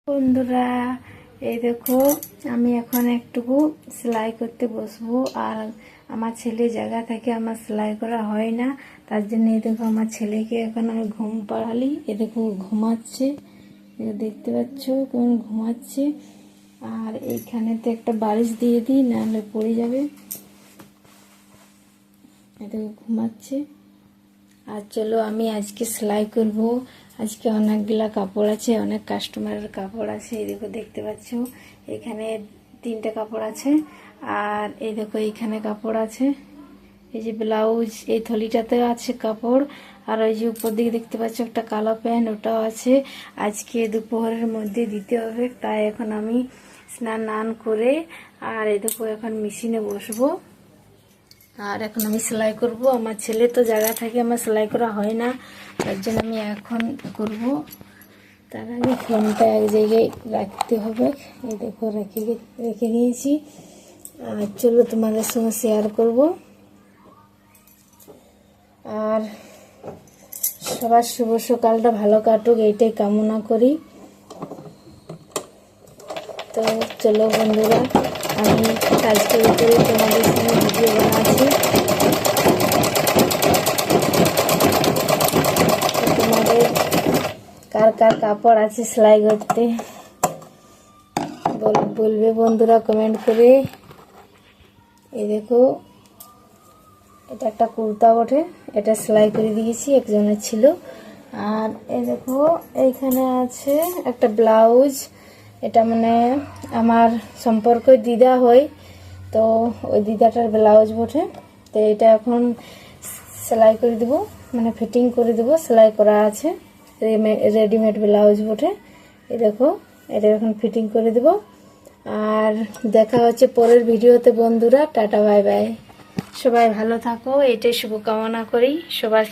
বন্ধুরা, এই দেখো আমি এখন একটুকু সেলাই করতে বসবো। আর আমার ছেলে জায়গা থেকে আমার সেলাই করা হয় না, তার জন্য এই দেখো আমার ছেলেকে এখন আমি ঘুম পাড়ালি। এ দেখো ঘুমাচ্ছে, দেখতে পাচ্ছ কেমন ঘুমাচ্ছে। আর এইখানেতে একটা বালিশ দিয়ে দিই, নাহলে পড়ে যাবে। এ দেখো ঘুমাচ্ছে। আর চলো আমি আজকে সেলাই করব। আজকে অনেকগুলা কাপড় আছে, অনেক কাস্টমারের কাপড় আছে। এই দেখো দেখতে পাচ্ছ এখানে 3টে কাপড় আছে। আর এই দেখো এইখানে কাপড় আছে, এই যে ব্লাউজ, এই থলিটাতেও আছে কাপড়। আর ওই যে উপর দিকে দেখতে পাচ্ছ একটা কালো প্যান্ট, ওটাও আছে। আজকে দুপুরের মধ্যে দিতে হবে, তাই এখন আমি স্নান করে আর এই দেখো এখন মেশিনে বসবো। আর এখন আমি সেলাই করব। আমার ছেলে তো জায়গা থাকে, আমার সেলাই করা হয় না, তার জন্য আমি এখন করব। তার আগে ফোনটা এক জায়গায় রাখতে হবে। এই দেখো রেখে দিয়েছি। আর চলো তোমাদের সঙ্গে শেয়ার করব। আর সবার শুভ সকালটা ভালো কাটুক, এইটাই কামনা করি। তো চলো বন্ধুরা, আমি কাজটার উপরে তোমাদের সঙ্গে ভিডিও বানাচ্ছি। তোমাদের কার কার কাপড় আছে সেলাই করতে বলবে বন্ধুরা কমেন্ট করে। এই দেখো এটা একটা কুর্তা বটে, এটা সেলাই করে দিয়েছি, একজনের ছিল। আর এই দেখো এইখানে আছে একটা ব্লাউজ, এটা মানে আমার সম্পর্ক দিদা হয়, তো ওই দিদাটার ব্লাউজ বটে। তো এটা এখন সেলাই করে দেব, মানে ফিটিং করে দেব। সেলাই করা আছে, রেডিমেড ব্লাউজ বটে। এই দেখো এটা এখন ফিটিং করে দেব। আর দেখা হচ্ছে পরের ভিডিওতে বন্ধুরা। Tata bye bye. সবাই ভালো থাকো, এটাই শুভকামনা করি সবার।